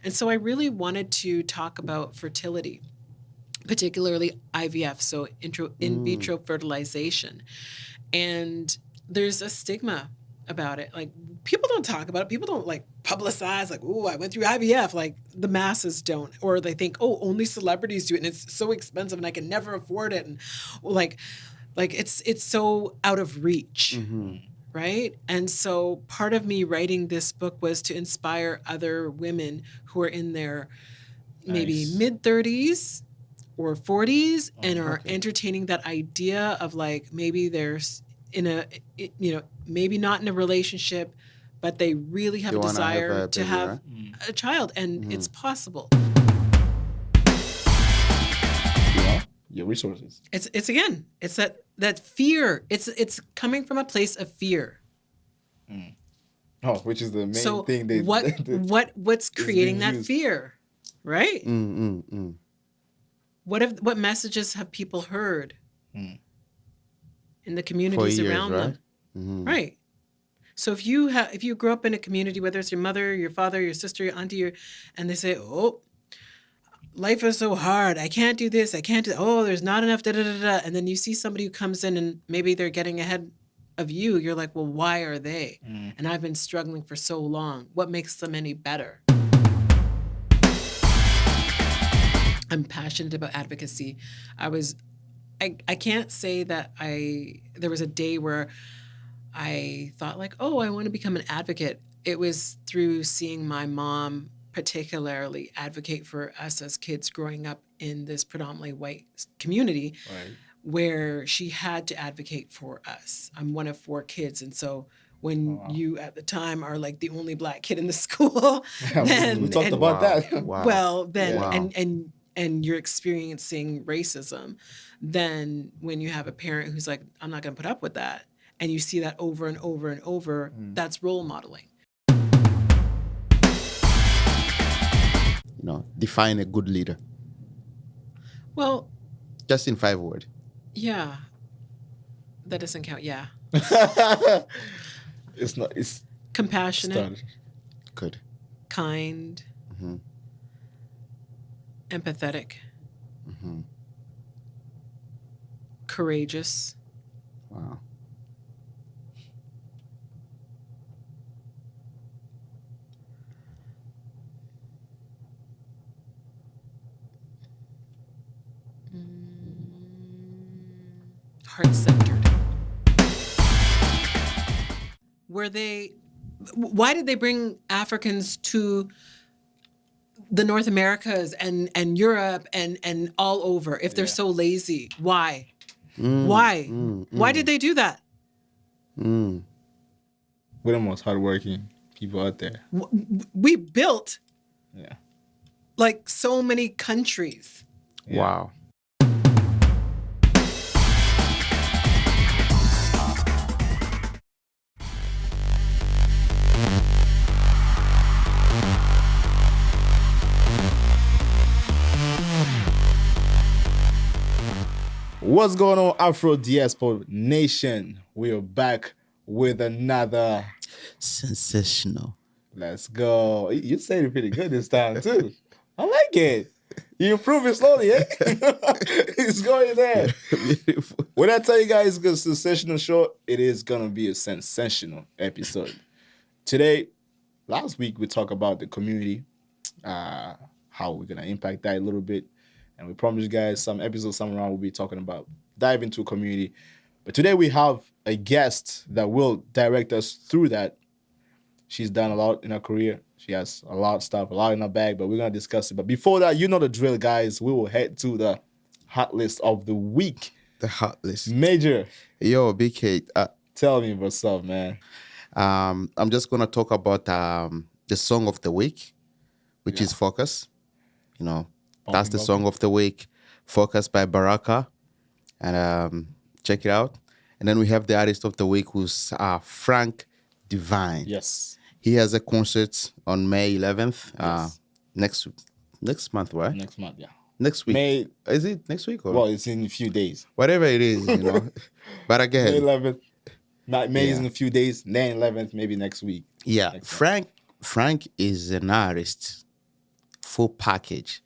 And so I really wanted to talk about fertility, particularly IVF, so in vitro fertilization. And there's a stigma about it. Like, people don't talk about it. People don't like publicize like, oh, I went through IVF. Like, the masses don't, or they think, oh, only celebrities do it and it's so expensive and I can never afford it. And like it's so out of reach. Right? And so part of me writing this book was to inspire other women who are in their maybe mid 30s or 40s and are entertaining that idea of like, maybe there's maybe not in a relationship, but they really have a desire to have a child, and it's possible. Your resources. It's again, it's that fear. It's coming from a place of fear. Oh, which is the main thing. What's creating that fear, right? What messages have people heard in the communities around them? Right. So if you grow up in a community, whether it's your mother, your father, your sister, your auntie, and they say, oh, life is so hard, I can't do this, I can't do, oh, there's not enough, da da da da, and then you see somebody who comes in and maybe they're getting ahead of you, you're like, well, why are they? And I've been struggling for so long. What makes them any better? I'm passionate about advocacy. I can't say that there was a day where I thought like, oh, I want to become an advocate. It was through seeing my mom particularly advocate for us as kids growing up in this predominantly white community, where she had to advocate for us. I'm one of 4 kids. And so when you at the time are like the only Black kid in the school, we talked about that. Well, then, and you're experiencing racism, then when you have a parent who's like, I'm not going to put up with that, and you see that over and over and over, that's role modeling. Define a good leader. Well, just in 5 words. Yeah. That doesn't count. Yeah. It's compassionate. Good. Kind. Empathetic. Courageous. Wow. Heart-centered. Why did they bring Africans to the North Americas and Europe and all over if they're so lazy? Why? Why? Why did they do that? We're the most hardworking people out there. We built like so many countries. Wow. What's going on, Afro Diaspo Nation? We are back with another sensational. Let's go. You said it pretty good this time too. I like it. You improve it slowly, eh? It's going there. When I tell you guys it's a sensational show, it is gonna be a sensational episode. Today, last week we talked about the community, how we're gonna impact that a little bit. And we promised you guys some episodes somewhere around we'll be talking about dive into a community. But today we have a guest that will direct us through that. She's done a lot in her career. She has a lot of stuff, a lot in her bag, but we're going to discuss it. But before that, you know the drill, guys. We will head to the hot list of the week. The hot list. Major. Yo, BK. Tell me what's up, man. I'm just going to talk about the song of the week, which is Focus. That's the song of the week, Focus by Baracka. And check it out. And then we have the artist of the week, who's Frank Divine. Yes. He has a concert on May 11th. Next month, right? Next month, yeah. Next week. May. Is it next week? Or? Well, it's in a few days. Whatever it is, But again. May 11th. May is in a few days. May 11th, maybe next week. Yeah. Frank is an artist full package.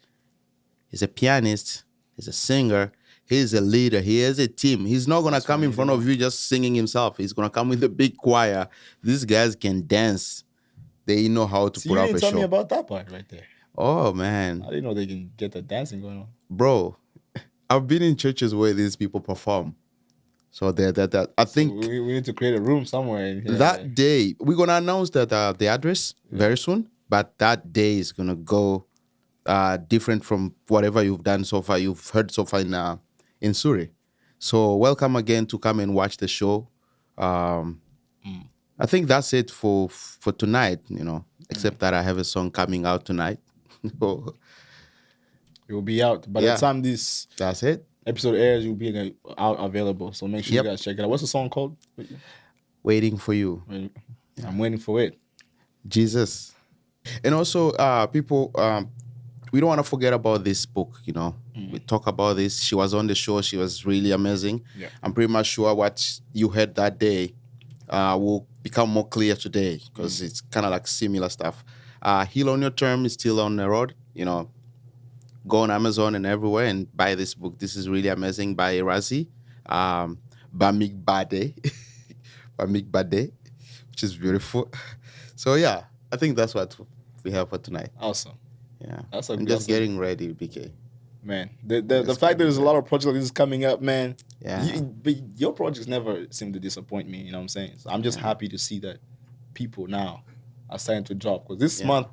He's a pianist. He's a singer. He's a leader. He has a team. He's not gonna come in front of you just singing himself. He's gonna come with a big choir. These guys can dance. They know how to See, put you up didn't a tell me show. about that part right there. Oh I man, didn't know they can get the dancing going on. bro, I've been in churches where these people perform. So that I So think we need to create a room somewhere in here. that day we're gonna announce that the address very soon. But that day is gonna go different from whatever you've done so far. You've heard so far in Surrey. So welcome again to come and watch the show. Um, I think that's it for tonight. Except that I have a song coming out tonight. So, It will be out by the yeah, time this that's it. episode airs. You'll be out available. So make sure Yep. you guys check it out. What's the song called? Waiting for you, I'm waiting for it. Jesus. And also, people, we don't want to forget about this book. We talk about this. She was on the show. She was really amazing. Yeah. I'm pretty much sure what you heard that day will become more clear today because it's kind of like similar stuff. Heal on Your Term is still on the road. Go on Amazon and everywhere and buy this book. This is really amazing by Razi, Bamik Bade, Bamik Bade, which is beautiful. So yeah, I think that's what we have for tonight. Awesome. Yeah, That's I'm just getting ready, BK. Man, the fact that there's a lot of projects like this coming up, man. Yeah. But your projects never seem to disappoint me. You know what I'm saying? So I'm just happy to see that people now are starting to drop. Because this month,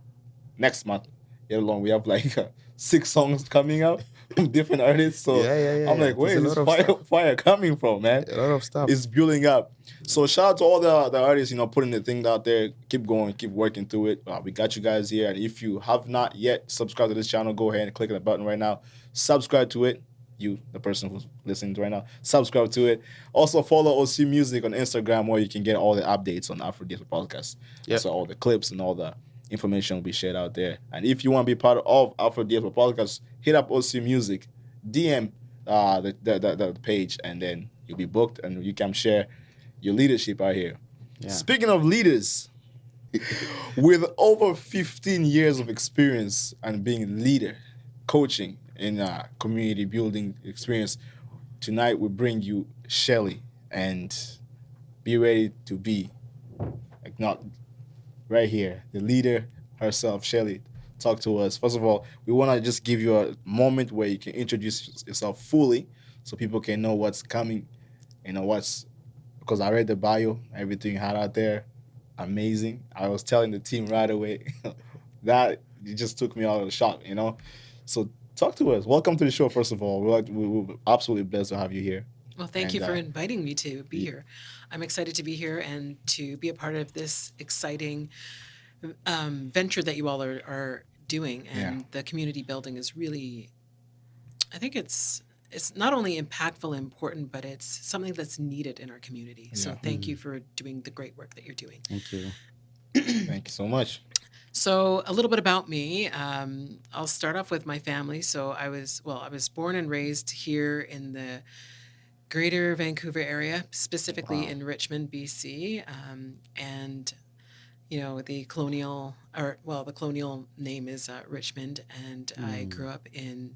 next month, yet alone, we have like 6 songs coming out from different artists. So I'm like, where is this fire coming from, man? A lot of stuff. It's building up. So shout out to all the artists, putting the thing out there. Keep going, keep working through it. We got you guys here. And if you have not yet subscribed to this channel, go ahead and click on the button right now. Subscribe to it. You, the person who's listening to right now, subscribe to it. Also follow OC Music on Instagram where you can get all the updates on Afro Diaspo podcast. Yep. So all the clips and all the information will be shared out there. And if you want to be part of Afro Diaspo podcast, hit up OC Music, DM the page, and then you'll be booked and you can share your leadership out here. Yeah. Speaking of leaders, with over 15 years of experience and being a leader, coaching in community building experience, tonight we bring you Shelley, and be ready to be not right here, the leader herself. Shelley, talk to us. First of all, we want to just give you a moment where you can introduce yourself fully so people can know what's coming, because I read the bio, everything you had out there, amazing. I was telling the team right away that it just took me out of the shop, So talk to us. Welcome to the show, first of all. We're absolutely blessed to have you here. Well, thank you for inviting me to be here. I'm excited to be here and to be a part of this exciting venture that you all are doing. And the community building is really, I think it's not only impactful and important, but it's something that's needed in our community. So thank you for doing the great work that you're doing. Thank you. Thank you so much. So a little bit about me. I'll start off with my family. So I was born and raised here in the Greater Vancouver area, specifically in Richmond, BC, and the colonial name is Richmond, and I grew up in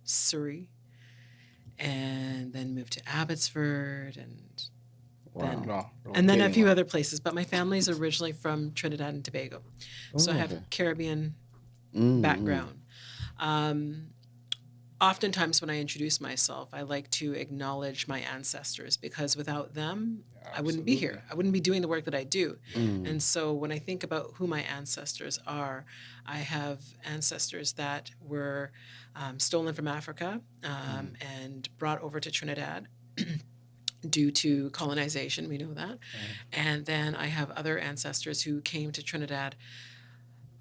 Surrey, and then moved to Abbotsford, and then a few other places. But my family's originally from Trinidad and Tobago, so I have Caribbean background. Oftentimes when I introduce myself, I like to acknowledge my ancestors, because without them, I wouldn't be here. I wouldn't be doing the work that I do. And so when I think about who my ancestors are, I have ancestors that were stolen from Africa and brought over to Trinidad due to colonization. We know that. And then I have other ancestors who came to Trinidad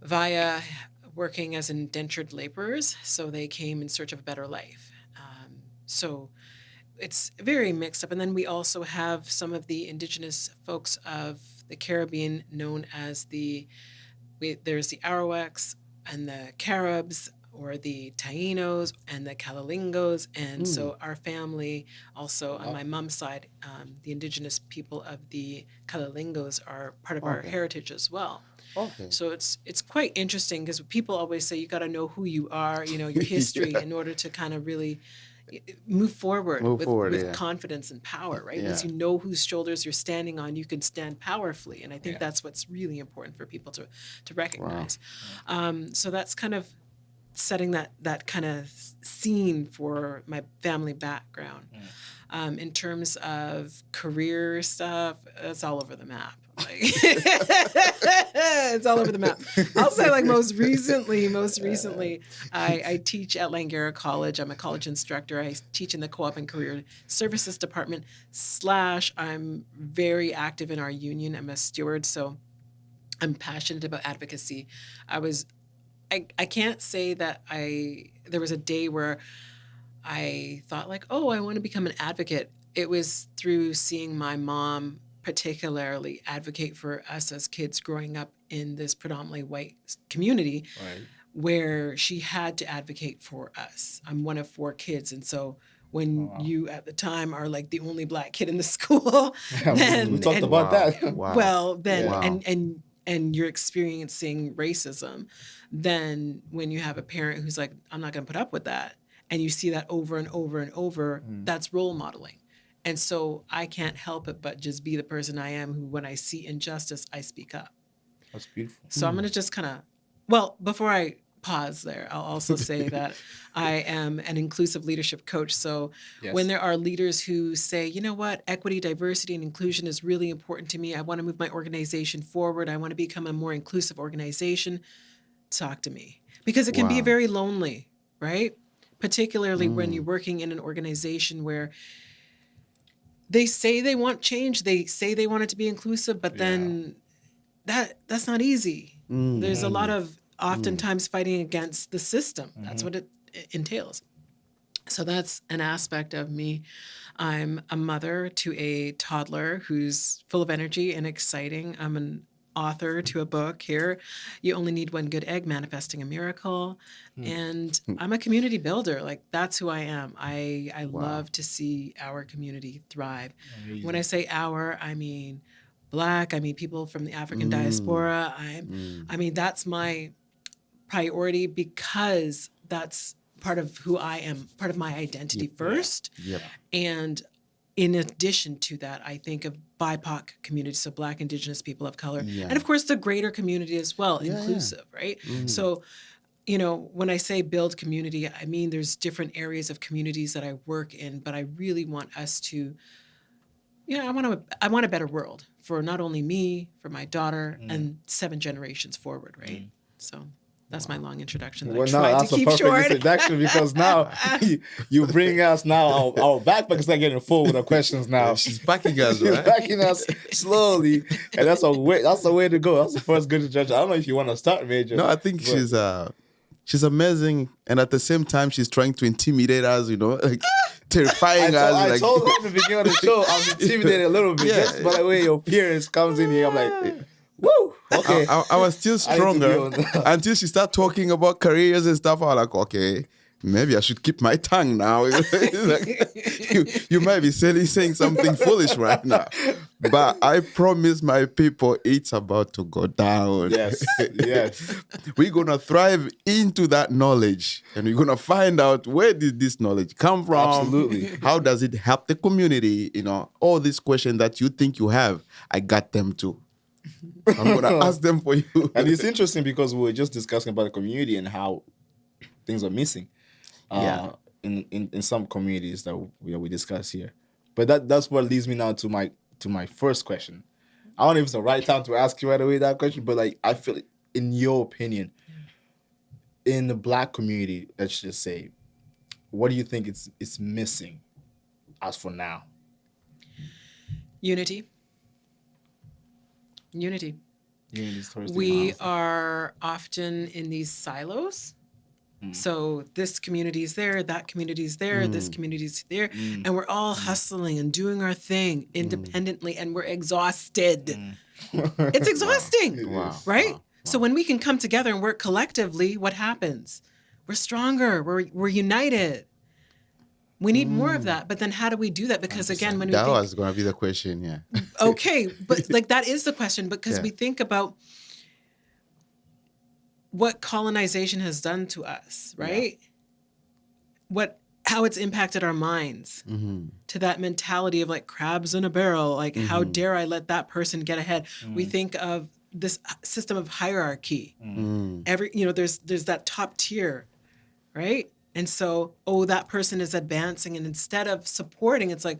via working as indentured laborers, so they came in search of a better life. So it's very mixed up. And then we also have some of the indigenous folks of the Caribbean known as there's the Arawaks and the Caribs, or the Tainos and the Calalingos. And so our family also, on my mom's side, the indigenous people of the Calalingos are part of our heritage as well. Okay. So it's quite interesting because people always say you got to know who you are, your history, in order to kind of really move forward Move with forward, with yeah. confidence and power, right? Yeah. Once you know whose shoulders you're standing on, you can stand powerfully, and I think Yeah. that's what's really important for people to recognize. So that's kind of setting that kind of scene for my family background. In terms of career stuff, it's all over the map. Like, it's all over the map. I'll say, like, most recently, I teach at Langara College. I'm a college instructor. I teach in the Co-op and Career Services Department. / I'm very active in our union. I'm a steward, so I'm passionate about advocacy. I can't say that there was a day where I thought, like, oh, I want to become an advocate. It was through seeing my mom particularly advocate for us as kids growing up in this predominantly white community, Right. where she had to advocate for us. I'm one of 4 kids, and so when you at the time are like the only black kid in the school, then we talked and, about that. Wow. well, then Wow. and you're experiencing racism, then when you have a parent who's like, I'm not going to put up with that, and you see that over and over and over, that's role modeling. And so I can't help it but just be the person I am, who, when I see injustice, I speak up. That's beautiful. So I'm going to just kind of, well, before I pause there, I'll also say that I am an inclusive leadership coach. So Yes. when there are leaders who say, you know what, equity, diversity, and inclusion is really important to me, I want to move my organization forward, I want to become a more inclusive organization, talk to me. Because it can be Wow. very lonely, right? Particularly when you're working in an organization where they say they want change, they say they want it to be inclusive, but then that's not easy. There's a lot of oftentimes fighting against the system. That's what it entails. So that's an aspect of me. I'm a mother to a toddler who's full of energy and exciting. I'm an author to a book here, You Only Need One Good Egg, Manifesting a Miracle. And I'm a community builder. Like, that's who I am. I love to see our community thrive. Amazing. When I say our, I mean Black, I mean people from the African diaspora. I mean, that's my priority, because that's part of who I am, part of my identity first. Yep. And in addition to that, I think of BIPOC communities, so Black, Indigenous, people of color, and of course the greater community as well, inclusive, right? So, when I say build community, I mean there's different areas of communities that I work in, but I really want us to, I want a better world for not only me, for my daughter, and 7 generations forward, right? So that's my long introduction that Well, I no, tried that's to a keep perfect short. introduction, because now you bring us now. Our backpack is not getting full with the questions now. She's backing us, She's right? backing us slowly, and that's a way. That's the way to go. That's the first good introduction. I don't know if you want to start, Major. No, I think but- she's amazing, and at the same time, she's trying to intimidate us. Like terrifying us. I like, told her in the beginning of the show, I'm intimidated a little bit. Yeah. Just by the way your appearance comes in here, I'm like, woo, okay. I was still I need to be stronger on that. until she started talking about careers and stuff. I was like, okay, maybe I should keep my tongue now. Like, you might be saying something foolish right now. But I promise my people, it's about to go down. Yes, yes. We're going to thrive into that knowledge. And we're going to find out, where did this knowledge come from? Absolutely. How does it help the community? All these questions that you think you have, I got them too. I'm going to ask them for you. And it's interesting because we were just discussing about the community and how things are missing in some communities that we discuss here. But that's what leads me now to my first question. I don't know if it's the right time to ask you right away that question, but like, I feel, in your opinion, in the Black community, let's just say, what do you think it's missing as for now? Unity. Unity is Thursday We night. are often in these silos. So this community is there, that community is there, this community is there, and we're all hustling and doing our thing independently, and we're exhausted. It's exhausting, Wow. right? Wow. So when we can come together and work collectively, what happens? We're stronger. We're united. We need more of that. But then how do we do that? Because again, when we That think, was going to be the question, yeah. okay, but like that is the question, because Yeah. we think about what colonization has done to us, right? How it's impacted our minds to that mentality of like crabs in a barrel, like how dare I let that person get ahead. We think of this system of hierarchy. There's that top tier, right? And so, that person is advancing, and instead of supporting, it's like,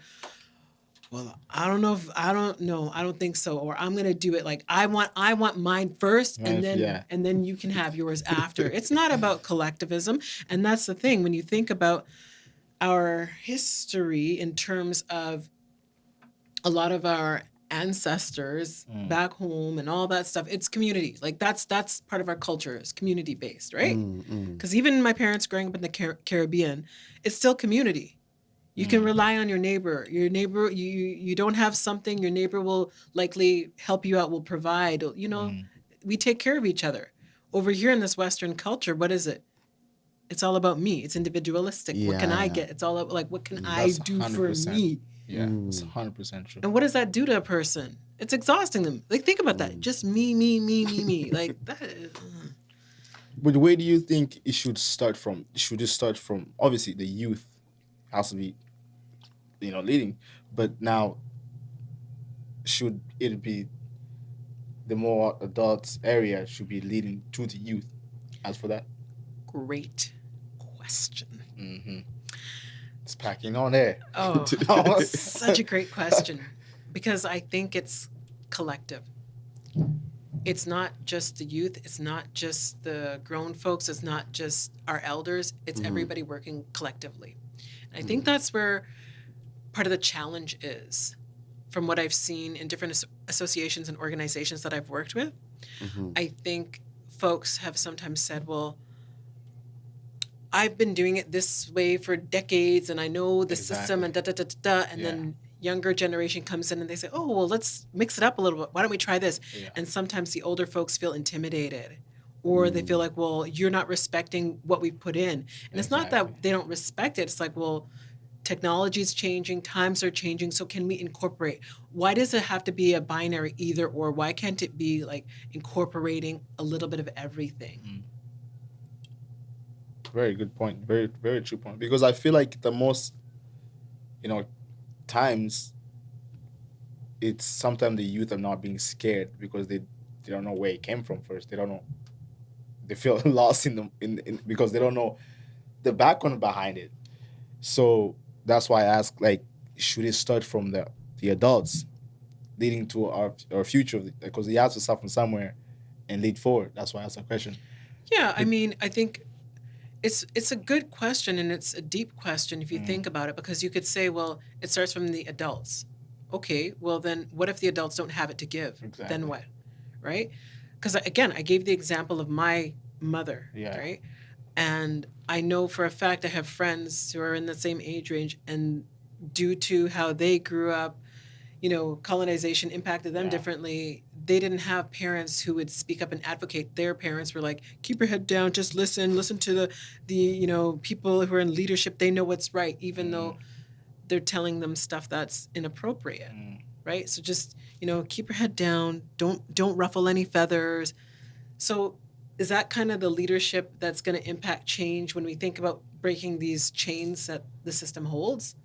well, I don't think so, or I'm gonna do it like I want mine first, and then you can have yours after. It's not about collectivism, and that's the thing when you think about our history in terms of a lot of our ancestors back home and all that stuff. It's community. Like that's part of our culture is community based, right? Because even my parents growing up in the Caribbean, it's still community. You can rely on your neighbor. Your neighbor, you don't have something, your neighbor will likely help you out, will provide. We take care of each other. Over here in this Western culture, what is it? It's all about me. It's individualistic. What can I get? It's all about like, what can I do for me? Yeah, it's 100% true. And what does that do to a person? It's exhausting them. Like, think about that. Just me, me, me, me, me. Like that. But where do you think it should start from? Should it start from, obviously the youth has to be, leading, but now should it be the more adults area should be leading to the youth? As for that, Great question. It's packing on there. Oh, such a great question, because I think it's collective. It's not just the youth. It's not just the grown folks. It's not just our elders. It's everybody working collectively. And I think that's where part of the challenge is, from what I've seen in different associations and organizations that I've worked with. I think folks have sometimes said, well, I've been doing it this way for decades and I know the system and da. And then younger generation comes in and they say, oh, well, let's mix it up a little bit. Why don't we try this? Yeah. And sometimes the older folks feel intimidated, or they feel like, well, you're not respecting what we put in. And it's not that they don't respect it. It's like, well, technology is changing, times are changing, so can we incorporate? Why does it have to be a binary either or? Why can't it be like incorporating a little bit of everything? Very good point. Very, very true point. Because I feel like the most, times, it's sometimes the youth are not being scared because they don't know where it came from first. They don't know. They feel lost in because they don't know the background behind it. So that's why I ask, like, should it start from the adults leading to our future? Because they have to start from somewhere and lead forward. That's why I asked the question. Yeah, I mean, I think it's a good question, and it's a deep question if you think about it, because you could say, well, it starts from the adults. Okay, well then what if the adults don't have it to give? Exactly. Then what? Right? Because again, I gave the example of my mother, right? And I know for a fact I have friends who are in the same age range, and due to how they grew up, colonization impacted them differently. They didn't have parents who would speak up and advocate. Their parents were like, keep your head down, just listen to the people who are in leadership. They know what's right, even though they're telling them stuff that's inappropriate, right? So just, keep your head down. Don't ruffle any feathers. So is that kind of the leadership that's going to impact change when we think about breaking these chains that the system holds?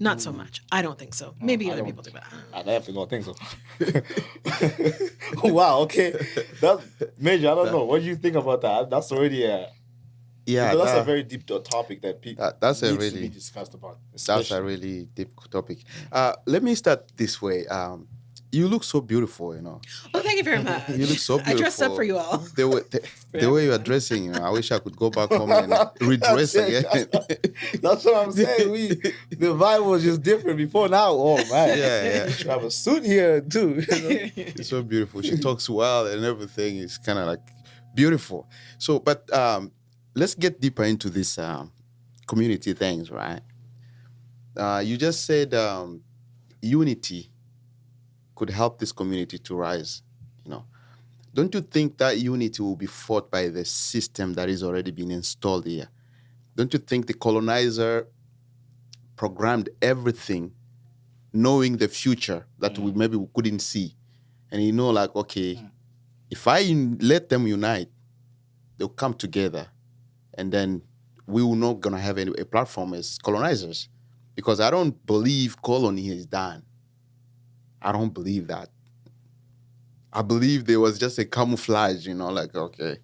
Not so much. I don't think so. Maybe other people do, but I definitely don't think so. Wow. Okay. That's Major. I don't know. What do you think about that? That's already that's a very deep topic that people needs to be discussed about. That's a really deep topic. Let me start this way. You look so beautiful, Well, thank you very much. You look so beautiful. I dressed up for you all. The way you are dressing, I wish I could go back home and redress again. That's what I'm saying. The vibe was just different before now. Oh, man. Yeah. You have a suit here, too. It's so beautiful. She talks well and everything is kind of like beautiful. So, but let's get deeper into this community things, right? You just said unity could help this community to rise. Don't you think that unity will be fought by the system that is already been installed here? Don't you think the colonizer programmed everything knowing the future that we couldn't see? And like, okay, if I let them unite, they'll come together, and then we will not gonna have a platform as colonizers, because I don't believe colony is done. I don't believe that. I believe there was just a camouflage, like, okay,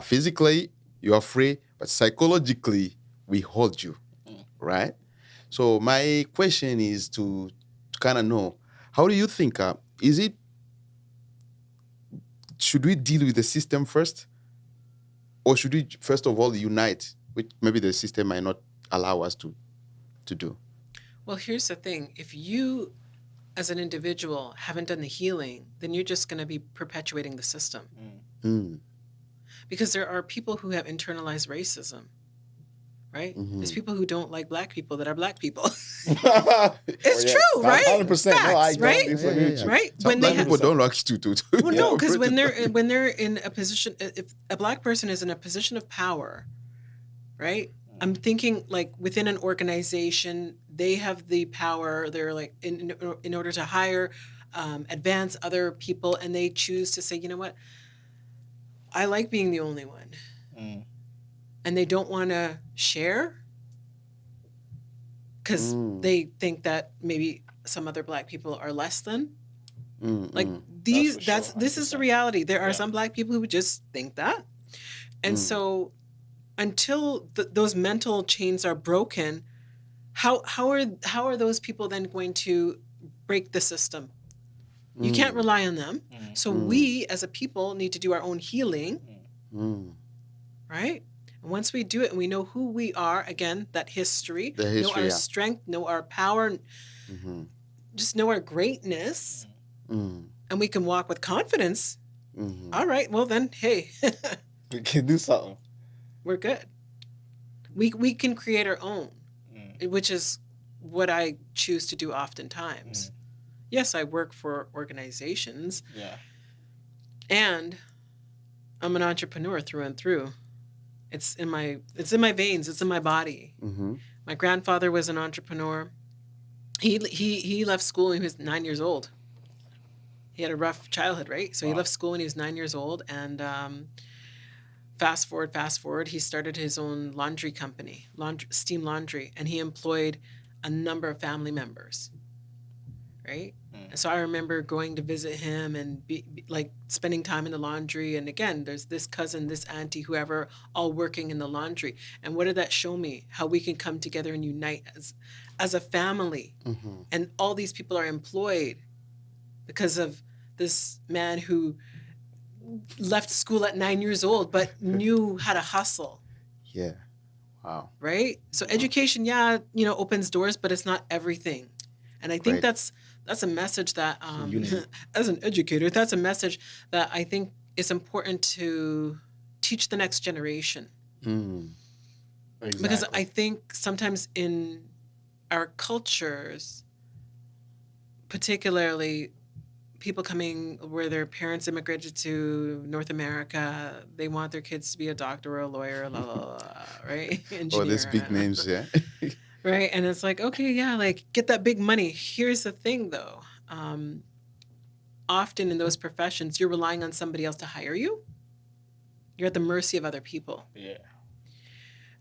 physically you are free, but psychologically we hold you, right? So my question is to kind of know, how do you think, should we deal with the system first, or should we first of all unite, which maybe the system might not allow us to do? Well, here's the thing. If you, as an individual, haven't done the healing, then you're just going to be perpetuating the system. Because there are people who have internalized racism, right? There's people who don't like black people that are black people. It's true, right? 100%. No, I Facts, right? don't disagree with you. Right? Some black people don't like you too. Well, no, because when they're in a position, if a black person is in a position of power, right? I'm thinking like within an organization, they have the power. They're like in order to hire, advance other people, and they choose to say, you know what, I like being the only one, and they don't want to share because they think that maybe some other black people are less than. Like these, this is the reality. There are some black people who just think that, and so until those mental chains are broken, how are those people then going to break the system? You can't rely on them. So we as a people need to do our own healing, right? And once we do it and we know who we are, again, that history, know our strength, know our power, just know our greatness, and we can walk with confidence. All right, well then, hey, we can do something. We're good. We can create our own, which is what I choose to do oftentimes. Yes, I work for organizations. Yeah. And I'm an entrepreneur through and through. It's in my veins. It's in my body. My grandfather was an entrepreneur. He left school when he was 9 years old. He had a rough childhood, right? So he left school when he was 9 years old, and fast forward, he started his own laundry company, steam laundry, and he employed a number of family members, right? And so I remember going to visit him and like spending time in the laundry. And again, there's this cousin, this auntie, whoever, all working in the laundry. And what did that show me? How we can come together and unite as a family. And all these people are employed because of this man who left school at 9 years old, but knew how to hustle. Yeah. Wow. Right? So education, opens doors, but it's not everything. And I think that's a message that, as an educator, that's a message that I think is important to teach the next generation. Exactly. Because I think sometimes in our cultures, particularly people coming where their parents immigrated to North America, they want their kids to be a doctor or a lawyer, la la la, right? Engineer. Oh, there's big names, yeah. Right, and it's like, okay, yeah, like get that big money. Here's the thing, though. Often in those professions, you're relying on somebody else to hire you. You're at the mercy of other people. Yeah.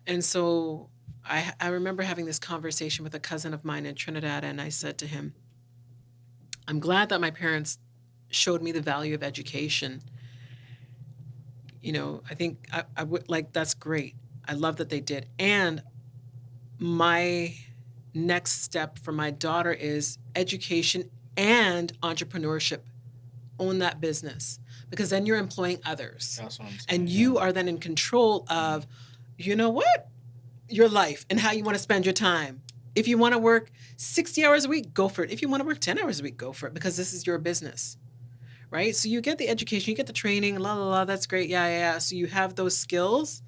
And so I remember having this conversation with a cousin of mine in Trinidad, and I said to him, I'm glad that my parents showed me the value of education. I think I would like, that's great. I love that they did. And my next step for my daughter is education and entrepreneurship. Own that business, because then you're employing others. That's what I'm saying. And you are then in control of, your life and how you want to spend your time. If you want to work 60 hours a week, go for it. If you want to work 10 hours a week, go for it, because this is your business, right? So you get the education, you get the training, la, la, la, that's great. Yeah. So you have those skills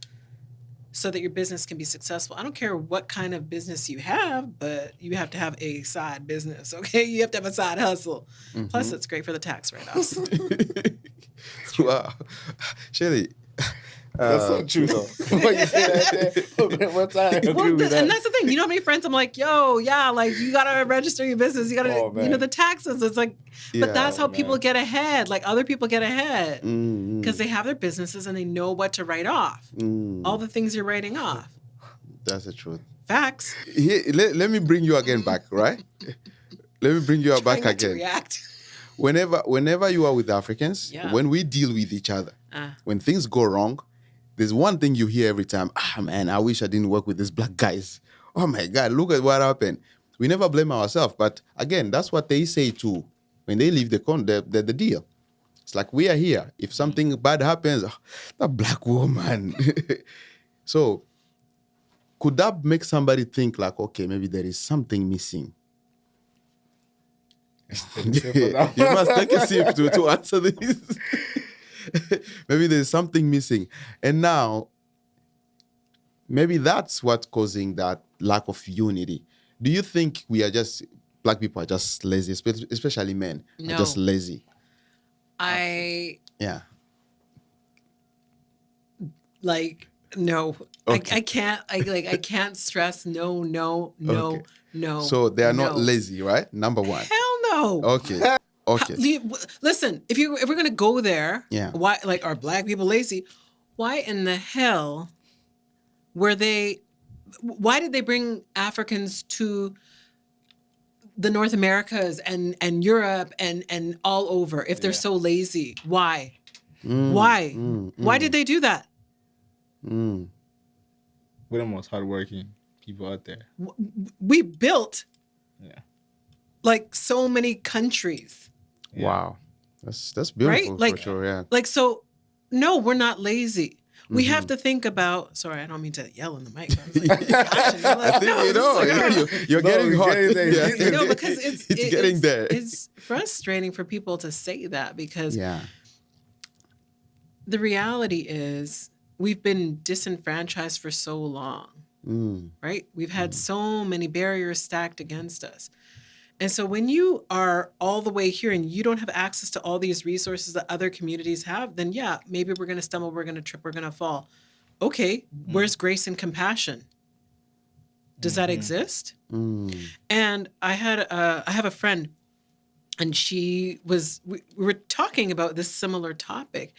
so that your business can be successful. I don't care what kind of business you have, but you have to have a side business, okay? You have to have a side hustle. Plus, it's great for the tax write-offs. Wow. Shelley, That's so true, though. What you say that there? What time? I agree with that. And that's the thing. You know how many friends I'm like, yo, yeah, like you gotta register your business. You gotta, Oh, man. the taxes. It's like, but that's how people man. get ahead. Like other people get ahead Mm, because they have their businesses and they know what to write off. All the things you're writing off. That's the truth. Facts. Here, let me bring you again back, right? Let me bring you Trying back not to again. react. Whenever you are with Africans, Yeah. when we deal with each other, when things go wrong, there's one thing you hear every time. Man, I wish I didn't work with these black guys. Oh my God, look at what happened. We never blame ourselves, but again, that's what they say too when they leave the deal. It's like we are here. If something bad happens, that black woman. So could that make somebody think like, okay, maybe there is something missing? You must take a sip to answer this. Maybe there's something missing. And now, maybe that's what's causing that lack of unity. Do you think black people are just lazy, especially men, No. are just lazy? Yeah. No. Okay. I can't stress no. Okay. So they are not lazy, right? Number one. Hell no. Okay. Listen, if we're gonna go there, Yeah. why are black people lazy? Why in the hell why did they bring Africans to the North Americas and Europe and all over if they're so lazy? Why? Why? Why did they do that? We're the most hardworking people out there. We built like so many countries. Yeah. Wow. That's beautiful, right? Like, for sure, yeah. Like, so, no, we're not lazy. We have to think about. Sorry, I don't mean to yell in the mic. I think you're getting hot. No, because it's getting there. It's frustrating for people to say that because the reality is we've been disenfranchised for so long, right? We've had so many barriers stacked against us. And so when you are all the way here and you don't have access to all these resources that other communities have, then maybe we're going to stumble, we're going to trip, we're going to fall. Okay, where's grace and compassion? Does that exist? And I have a friend, and we were talking about this similar topic.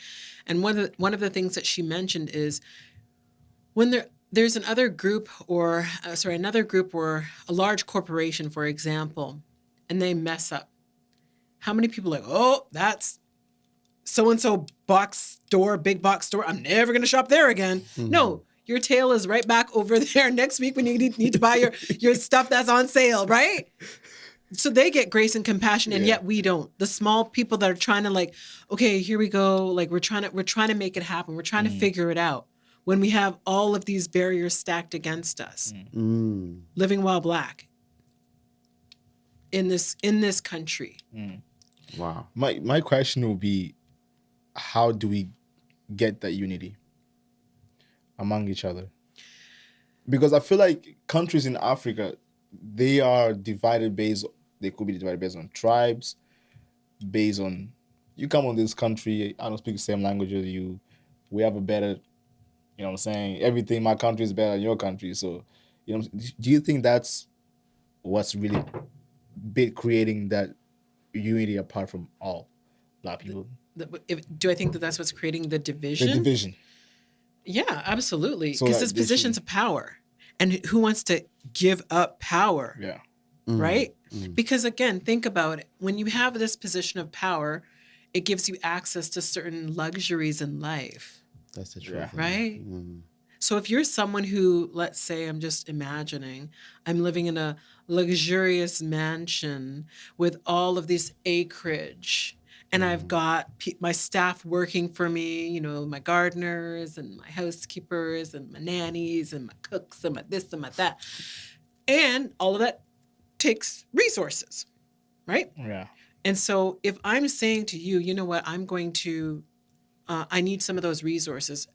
And one of the things that she mentioned is when there's another group or a large corporation, for example, and they mess up. How many people are like, oh, that's so-and-so big box store. I'm never going to shop there again. No, your tail is right back over there next week when you need to buy your stuff that's on sale, right? So they get grace and compassion, and yet we don't. The small people that are trying to like, okay, here we go. Like we're trying to make it happen. We're trying to figure it out. When we have all of these barriers stacked against us, living while black in this country. Wow. My question will be, how do we get that unity among each other? Because I feel like countries in Africa, they could be divided based on tribes, based on, you come on this country, I don't speak the same language as you, we have a better, you know what I'm saying? Everything in my country is better than your country. So, do you think that's what's really creating that unity apart from all black people? Do I think that that's what's creating the division? The division. Yeah, absolutely. So because it's positions of power. And who wants to give up power? Yeah. Right? Because again, think about it. When you have this position of power, it gives you access to certain luxuries in life. That's the truth. Right? So if you're someone who, let's say, I'm just imagining, I'm living in a luxurious mansion with all of this acreage, and I've got my staff working for me, my gardeners and my housekeepers and my nannies and my cooks and my this and my that. And all of that takes resources, right? Yeah. And so if I'm saying to you, you know what, I'm going to, I need some of those resources.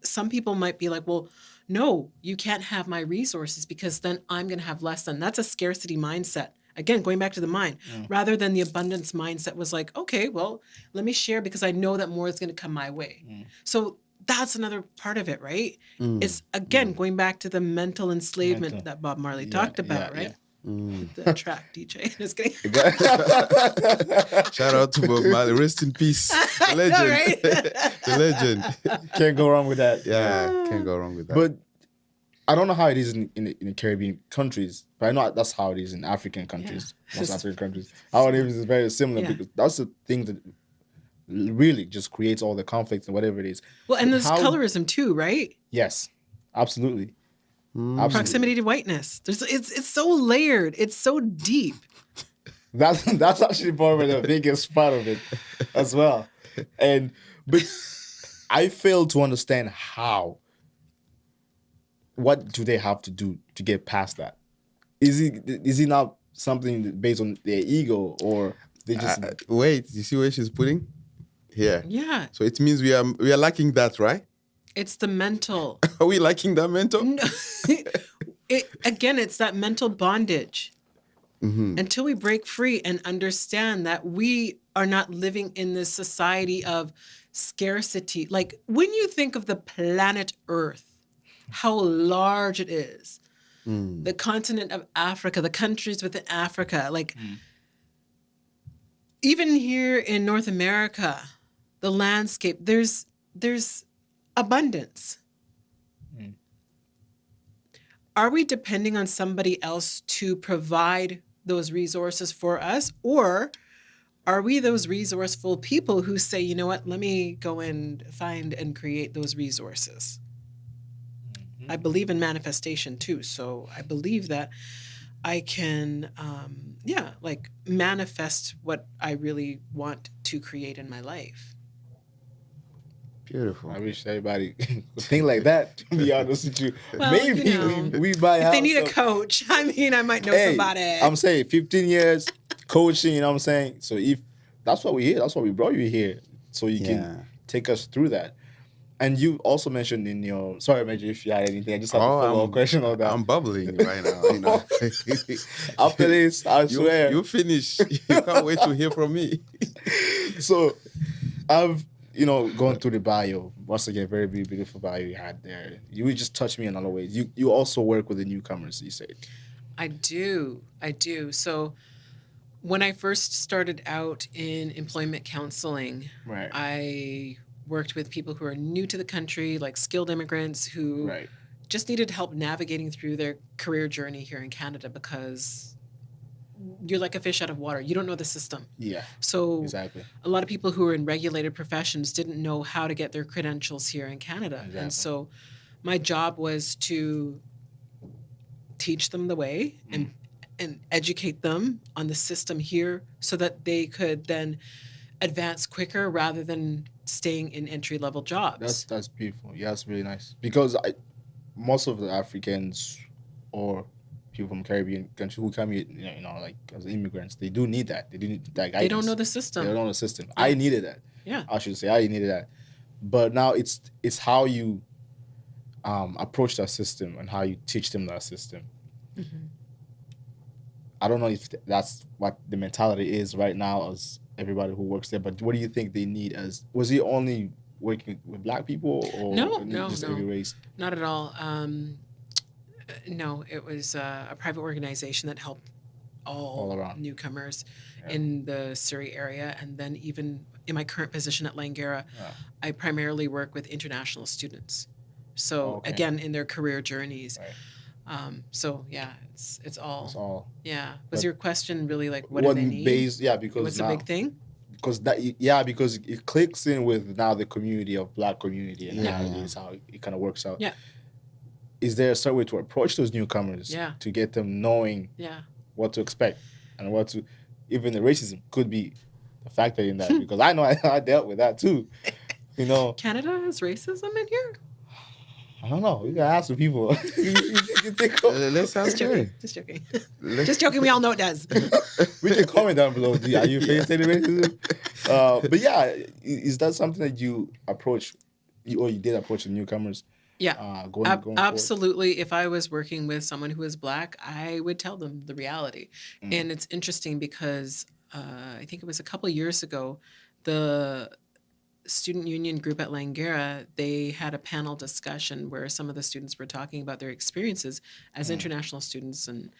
Some people might be like, well, no, you can't have my resources because then I'm going to have less than. That's a scarcity mindset. Again, going back to the mind, rather than the abundance mindset was like, okay, well, let me share because I know that more is going to come my way. So that's another part of it, right? Mm. It's again going back to the mental enslavement Mental. that Bob Marley Yeah, talked about, yeah, right? Mm. The track DJ. Just kidding. Shout out to Bob Marley. Rest in peace. The I know, legend. right? The legend. Can't go wrong with that. Yeah, can't go wrong with that. But I don't know how it is in the Caribbean countries, but I know that's how it is in African countries, most African countries. How it is very similar because that's the thing that really just creates all the conflicts and whatever it is. Well, and But there's colorism too, right? Yes, absolutely. Mm. Proximity to whiteness. It's so layered. It's so deep. That's actually probably the biggest part of it as well. But I fail to understand how. What do they have to do to get past that? Is it not something based on their ego or they just Wait, you see where she's putting? Here. Yeah. So it means we are lacking that, right? It's the mental. Are we lacking that mental? No. It's that mental bondage. Mm-hmm. Until we break free and understand that we are not living in this society of scarcity. Like when you think of the planet Earth, how large it is, the continent of Africa, the countries within Africa, like even here in North America, the landscape, there's abundance. Are we depending on somebody else to provide those resources for us? Or are we those resourceful people who say, you know what, let me go and find and create those resources? I believe in manifestation too. So I believe that I can, manifest what I really want to create in my life. Beautiful. I wish everybody would think like that, to be honest with you. Well, Maybe you know, we might If have they need a some- coach, I mean, I might know somebody. I'm saying 15 years coaching, you know what I'm saying? So if that's what we're here, that's why we brought you here. So you can take us through that. And you also mentioned in your sorry, Major, if you had anything, I just have a follow-up question on that. I'm bubbling right now. You know. After this, I swear. You finish. You can't wait to hear from me. So I've going through the bio. Once again, very beautiful bio you had there. You would just touch me in other ways. You also work with the newcomers, you said. I do. So when I first started out in employment counseling, Right. I worked with people who are new to the country, like skilled immigrants who just needed help navigating through their career journey here in Canada because you're like a fish out of water. You don't know the system. Yeah. So Exactly. a lot of people who are in regulated professions didn't know how to get their credentials here in Canada. Exactly. And so my job was to teach them the way and educate them on the system here so that they could then advance quicker rather than staying in entry-level jobs. That's beautiful. Yeah, that's really nice. Because most of the Africans or people from Caribbean countries who come here, like as immigrants, they do need that. They do need that guidance. They don't know the system. They don't know the system. Yeah. I needed that. Yeah. I should say I needed that. But now it's how you approach that system and how you teach them that system. Mm-hmm. I don't know if that's what the mentality is right now as everybody who works there, but what do you think they need was he only working with Black people or just every race? Not at all. No, it was a private organization that helped all around newcomers in the Surrey area. And then even in my current position at Langara, I primarily work with international students. So again, in their career journeys. Right. So yeah, it's all. It's all. Yeah. Was your question really like what do they need? Because what's the big thing? Because because it clicks in with now the community of Black community and how it is, how it kind of works out. Yeah. Is there a certain way to approach those newcomers to get them knowing what to expect and what to, even the racism could be a factor in that because I know I dealt with that too. Canada has racism in here? I don't know. You gotta ask the people. Let's ask Shelley. Just joking. Just joking. We all know it does. We can comment down below. Are you facing any racism? But yeah, is that something that you approach, or you did approach the newcomers? Yeah, going absolutely. If I was working with someone who is Black, I would tell them the reality. And it's interesting because I think it was a couple of years ago, the student union group at Langara, they had a panel discussion where some of the students were talking about their experiences as international students and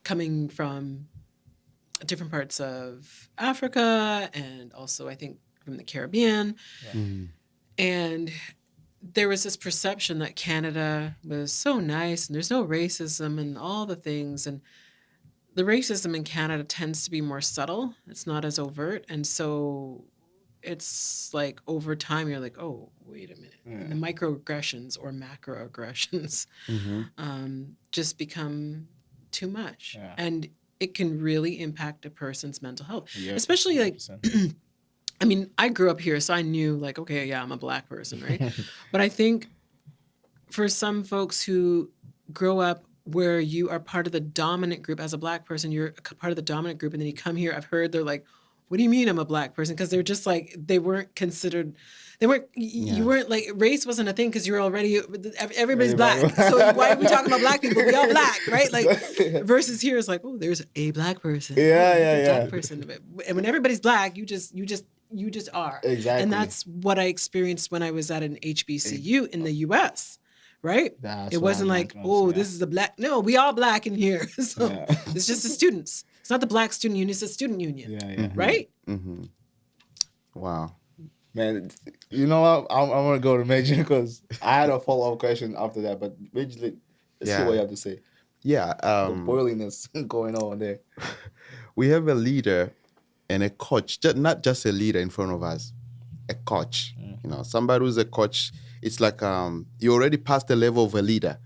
coming from different parts of Africa and also, I think, from the Caribbean. And there was this perception that Canada was so nice and there's no racism and all the things. And the racism in Canada tends to be more subtle. It's not as overt. And so it's like over time, you're like, oh, wait a minute. And the microaggressions or macroaggressions just become too much. Yeah. And it can really impact a person's mental health, Yeah, especially like 100%. I mean, I grew up here, so I knew like, okay, yeah, I'm a Black person, right? But I think for some folks who grow up where you are part of the dominant group as a Black person, you're part of the dominant group, and then you come here, I've heard they're like, what do you mean I'm a Black person? Because they're just like, they weren't considered, you weren't like, race wasn't a thing because you're already, everybody's Black. So why are we talking about Black people? We all Black, right? Like versus here is like, oh, there's a Black person. Yeah, oh, yeah, a yeah. Black person. And when everybody's Black, you just are. Exactly. And that's what I experienced when I was at an HBCU in the US, right? That's It what wasn't I like, meant, oh, yeah. this is the Black. No, we all Black in here. So Yeah. it's just the students. It's not the Black student union, it's the student union. Yeah, yeah. Right? Wow. Man, you know what? I'm going to go to Major because I had a follow-up question after that. But Major, let's see Yeah. what you have to say. Yeah. The boilingness going on there. We have a leader and a coach, not just a leader in front of us, a coach. You know, somebody who's a coach. It's like you already passed the level of a leader.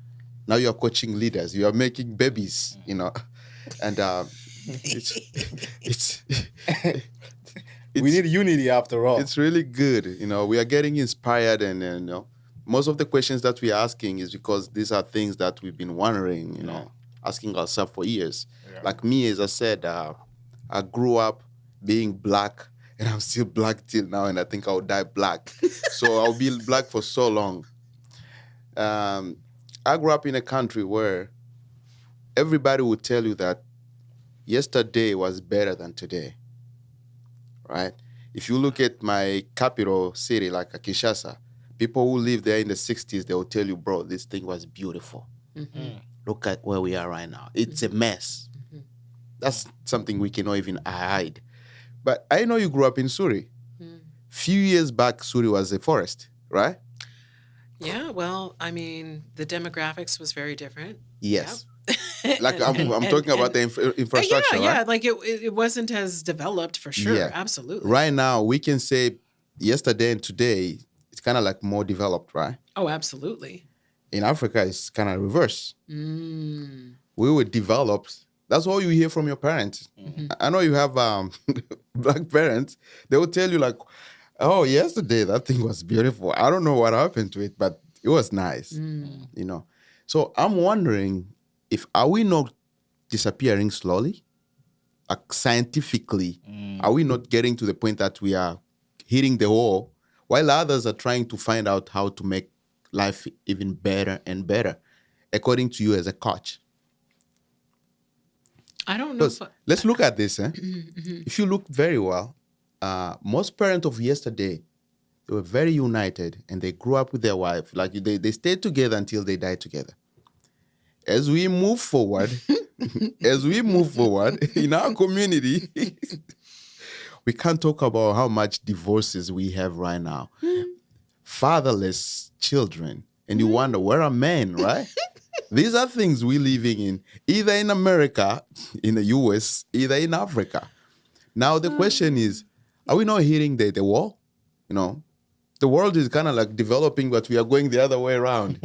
Now you're coaching leaders. You are making babies. You know, and it's We need unity after all. it's really good. You know, we are getting inspired, and you know, most of the questions that we're asking is because these are things that we've been wondering. You know, asking ourselves for years. Yeah. Like me, as I said, I grew up being Black, and I'm still Black till now, and I think I'll die Black. So I'll be Black for so long. I grew up in a country where everybody would tell you that yesterday was better than today, right? If you look at my capital city, like Kinshasa, people who live there in the 60s, they will tell you, bro, this thing was beautiful. Look at where we are right now. It's a mess. That's something we cannot even hide. But I know you grew up in Suri. Few years back, Suri was a forest, right? Yeah, well, I mean, the demographics was very different. Yes. Yep. Like I'm talking about the infrastructure, yeah, right? like it wasn't as developed for sure. Yeah. Absolutely. Right now, we can say yesterday and today, it's kind of like more developed, right? Oh, absolutely. In Africa, it's kind of reverse. Mm. We were developed. That's all you hear from your parents. I know you have Black parents. They will tell you like, oh, yesterday that thing was beautiful. I don't know what happened to it, but it was nice. You know. So I'm wondering if are we not disappearing slowly? Like scientifically, are we not getting to the point that we are hitting the wall while others are trying to find out how to make life even better and better, according to you as a coach? I don't know. Because let's look at this. If you look very well, most parents of yesterday, they were very united and they grew up with their wife. Like they stayed together until they died together. As we move forward, in our community, we can't talk about how much divorces we have right now. Fatherless children. And you wonder, where are men, right? These are things we're living in, either in America, in the US, either in Africa. Now the question is, are we not hitting the wall? You know, the world is kind of like developing, but we are going the other way around.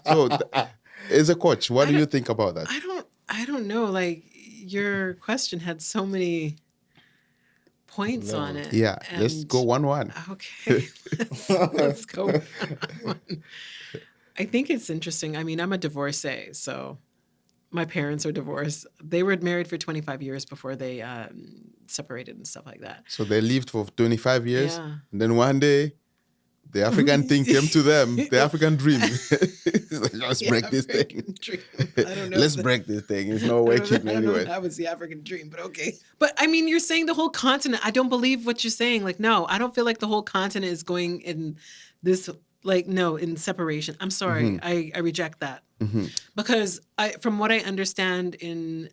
So as a coach, what do you think about that? I don't know. Like your question had so many points on it. Yeah, let's and- go 1-1. Okay, let's go. I think it's interesting. I mean, I'm a divorcee, so my parents are divorced. They were married for 25 years before they separated and stuff like that. So they lived for 25 years, Yeah. and then one day, the African thing came to them, the African dream. Let's break this thing. African dream. I don't know. Let's break this thing. It's no I waking don't know anyway. if that was the African dream, but okay. But I mean, you're saying the whole continent. I don't believe what you're saying. Like, no, I don't feel like the whole continent is going in this, like, no, in separation. I'm sorry. I reject that. Because from what I understand in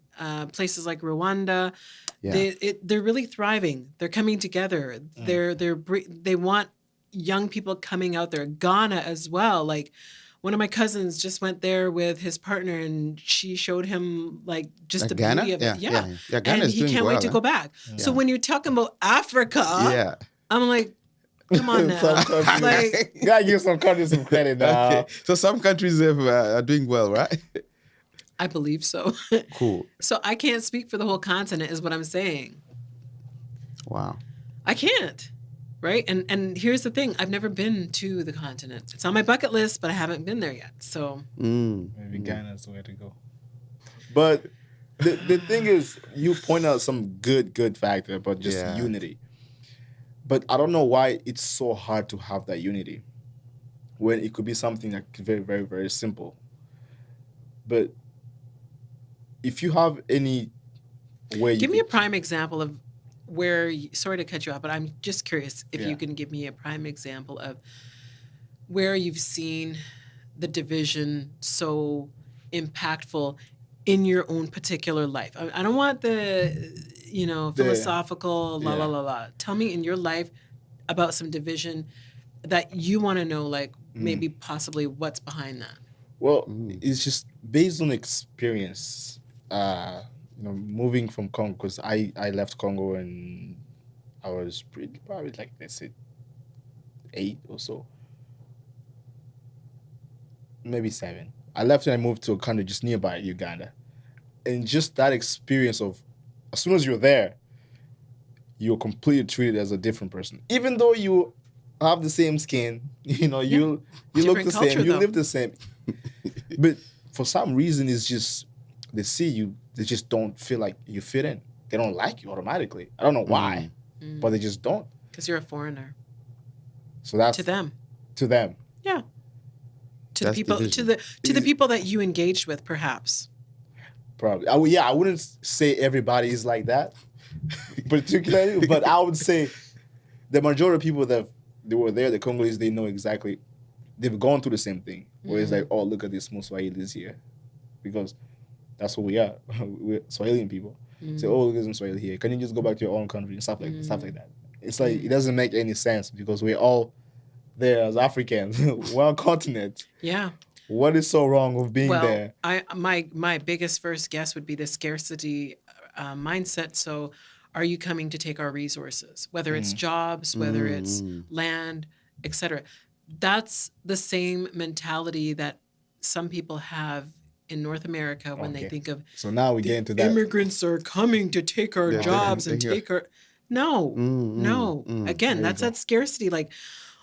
places like Rwanda, they're really thriving. They're coming together. They want young people coming out there. Ghana as well. Like, one of my cousins just went there with his partner, and she showed him like just the Ghana? beauty of it. Yeah, Ghana and is he doing can't wait well, to go back. So when you're talking about Africa, I'm like, come on now. Some countries, Like, you gotta give some countries some credit now. Okay. So some countries are doing well, right? I believe so. Cool. So I can't speak for the whole continent, is what I'm saying. Wow. I can't. Right. And here's the thing. I've never been to the continent. It's on my bucket list, but I haven't been there yet. So maybe Ghana's the way to go. But the thing is, you point out some good factor about just unity. But I don't know why it's so hard to have that unity when it could be something like very, very, very simple. But if you have any way, give me a prime example of where, sorry to cut you off, but I'm just curious if you can give me a prime example of where you've seen the division so impactful in your own particular life. I don't want the, philosophical, la, la, la, la. Tell me in your life about some division that you want to know, like maybe possibly what's behind that. Well, it's just based on experience. Moving from Congo, because I left Congo and I was probably like, let's say 8 or so, maybe 7. I left and I moved to a country just nearby, Uganda, and just that experience of, as soon as you're there, you're completely treated as a different person, even though you have the same skin, you look the same, you live the same, but for some reason it's just they see you. They just don't feel like you fit in. They don't like you automatically. I don't know why, but they just don't. Because you're a foreigner. So that's to them. To them. Yeah. To that's the people. division. To the people that you engaged with, perhaps. Probably. I wouldn't say everybody is like that, particularly, but I would say the majority of people that they were there, the Congolese, they know exactly. They've gone through the same thing. Where it's like, oh, look at this Swahili's here, because that's who we are. We're Swahilian people. Say, oh, look at some Swahili here. Can you just go back to your own country and stuff like that? It's like it doesn't make any sense because we're all there as Africans, one continent. Yeah. What is so wrong with being there? My biggest first guess would be the scarcity mindset. So, are you coming to take our resources? Whether it's jobs, whether it's land, etc. That's the same mentality that some people have in North America when they think of. So now we get into that. Immigrants are coming to take our jobs and take our. No. Again, that's that scarcity. Like,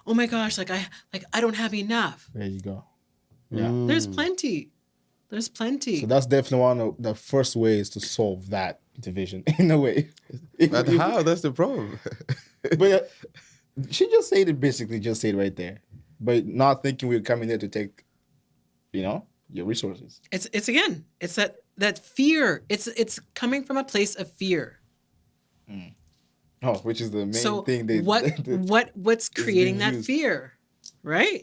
oh my gosh, like I don't have enough. There you go. Yeah. There's plenty. So that's definitely one of the first ways to solve that division in a way. But how? That's the problem. But she just said it, basically just said right there. But not thinking we're coming there to take, your resources. It's again, it's that fear. It's coming from a place of fear. Oh, which is the main thing. What's creating that fear, right?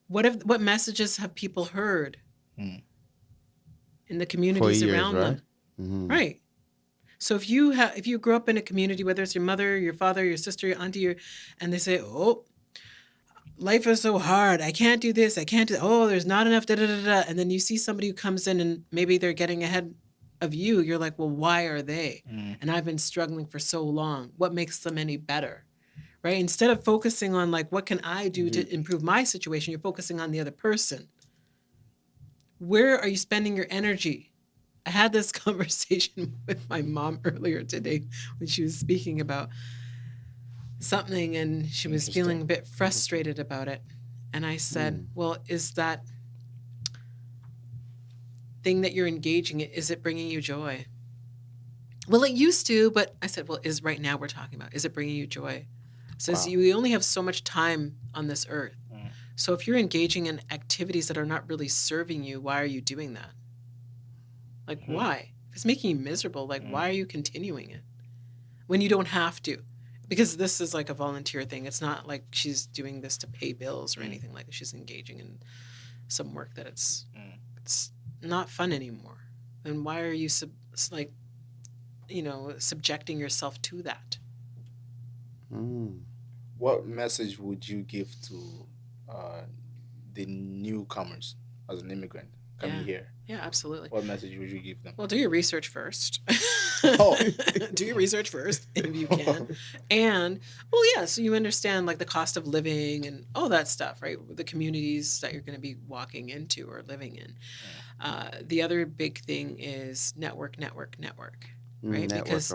What messages have people heard in the communities around them? Right. So if you grew up in a community, whether it's your mother, your father, your sister, your auntie, and they say, "Oh, life is so hard. I can't do this. I can't do. Oh, there's not enough." Da da da da. And then you see somebody who comes in and maybe they're getting ahead of you. You're like, "Well, why are they?" And I've been struggling for so long. What makes them any better? Right? Instead of focusing on like, what can I do to improve my situation? You're focusing on the other person. Where are you spending your energy? I had this conversation with my mom earlier today when she was speaking about something and she was feeling a bit frustrated about it. And I said, well, is that thing that you're engaging in, is it bringing you joy? Well, it used to, but I said, well, is right now we're talking about, is it bringing you joy? Says you only have so much time on this earth. So if you're engaging in activities that are not really serving you, why are you doing that? Like, why? If it's making you miserable, like, why are you continuing it when you don't have to? Because this is like a volunteer thing. It's not like she's doing this to pay bills or anything like that. She's engaging in some work that it's not fun anymore. Then why are you subjecting yourself to that? What message would you give to the newcomers as an immigrant coming here? Yeah, absolutely. What message would you give them? Well, do your research first. Oh. Do your research first if you can. And, well, yeah, so you understand like the cost of living and all that stuff, right? The communities that you're going to be walking into or living in. The other big thing is network, right? Because,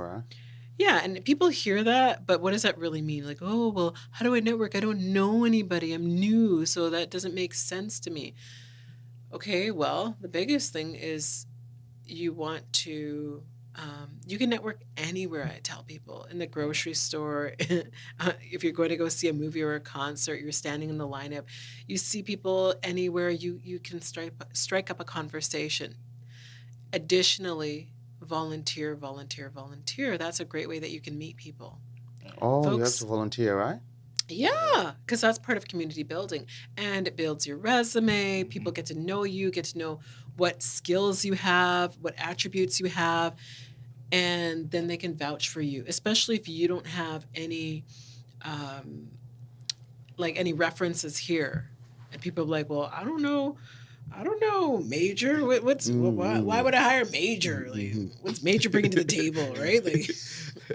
yeah, and people hear that, but what does that really mean? Like, oh, well, how do I network? I don't know anybody. I'm new, so that doesn't make sense to me. Okay, well, the biggest thing is you want to, you can network anywhere, I tell people, in the grocery store. If you're going to go see a movie or a concert, you're standing in the lineup, you see people anywhere, you can strike up a conversation. Additionally, volunteer. That's a great way that you can meet people. Oh, you have to volunteer, right? Yeah, because that's part of community building, and it builds your resume. People get to know you, get to know what skills you have, what attributes you have, and then they can vouch for you, especially if you don't have any any references here. And people are like, well, I don't know, Major. Why would I hire Major? Like, what's Major bringing to the table, right? Like,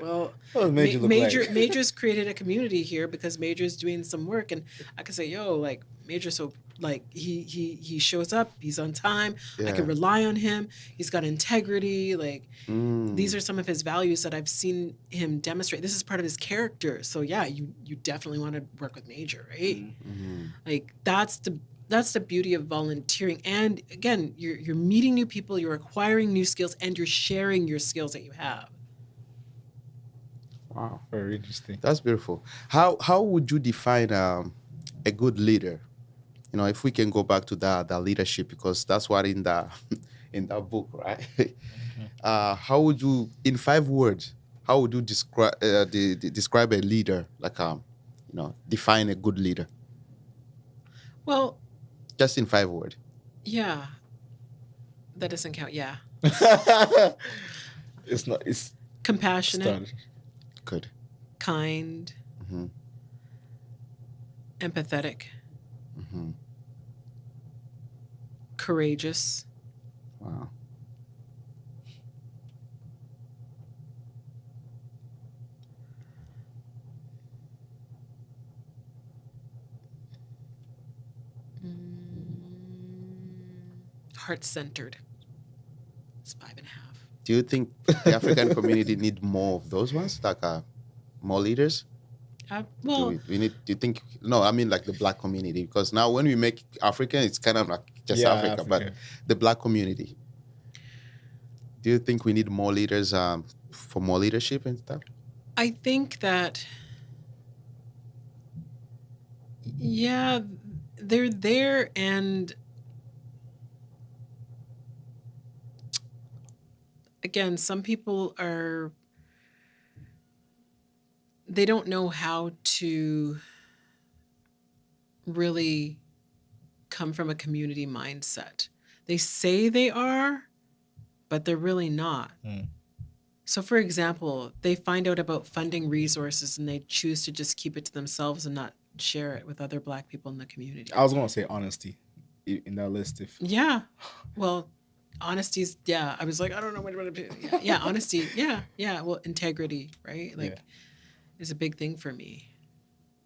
well, Major's created a community here because Major's doing some work, and I can say, yo, like Major, so like he shows up, he's on time. Yeah. I can rely on him. He's got integrity. Like these are some of his values that I've seen him demonstrate. This is part of his character. So yeah, you definitely want to work with Major, right? Like that's the beauty of volunteering. And again, you're meeting new people, you're acquiring new skills, and you're sharing your skills that you have. Wow, very interesting. That's beautiful. How would you define a good leader? You know, if we can go back to that leadership, because that's what in that book, right? How would you, in 5 words, how would you describe describe a leader? Like define a good leader. Well, just in 5 words. Yeah, that doesn't count. Yeah. It's not. It's compassionate. Good. Kind. Empathetic. Courageous. Wow. Heart-centered. It's 5.5. Do you think the African community need more of those ones, like more leaders? Well, do you think? No, I mean like the Black community, because now when we make African, it's kind of like just Africa, but the Black community. Do you think we need more leaders for more leadership and stuff? I think that, yeah, they're there, and again, some people they don't know how to really come from a community mindset. They say they are, but they're really not. So, for example, they find out about funding resources and they choose to just keep it to themselves and not share it with other Black people in the community. I was going to say honesty in that list. Yeah. Well, honesty's, yeah. I was like, I don't know what to do. Yeah, honesty. Yeah. Well, integrity, right? Like, is a big thing for me.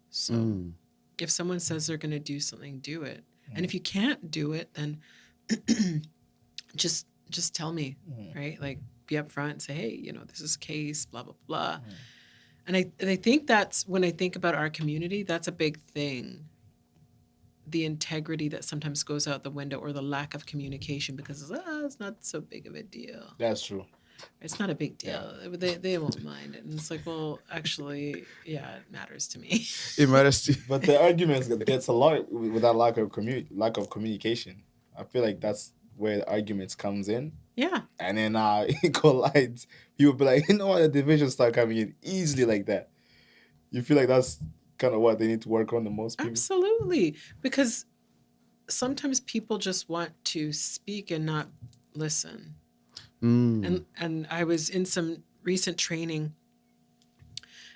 So if someone says they're going to do something, do it. And if you can't do it, then just tell me, right? Like, be upfront and say, hey, this is a case, blah, blah, blah. And I think that's, when I think about our community, that's a big thing. The integrity that sometimes goes out the window, or the lack of communication, because it's not so big of a deal. That's true. It's not a big deal. They won't mind it. And it's like, well, actually, yeah, it matters to me. It matters to But the arguments gets a lot with that lack of communication. I feel like that's where the arguments comes in. Yeah. And then it collides. You would be like, you know what, the divisions start coming in easily like that. You feel like that's kind of what they need to work on the most people. Absolutely. Because sometimes people just want to speak and not listen. And I was in some recent training,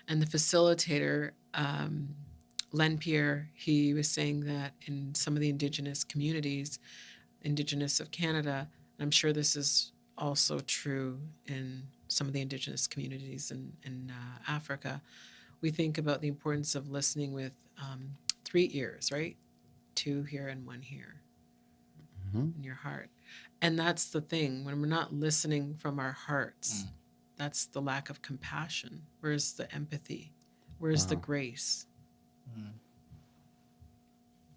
and the facilitator, Len Pierre, he was saying that in some of the Indigenous communities, Indigenous of Canada, and I'm sure this is also true in some of the Indigenous communities in Africa, we think about the importance of listening with 3 ears, right? 2 here and 1 here in your heart. And that's the thing, when we're not listening from our hearts, that's the lack of compassion. Where's the empathy? Where's the grace?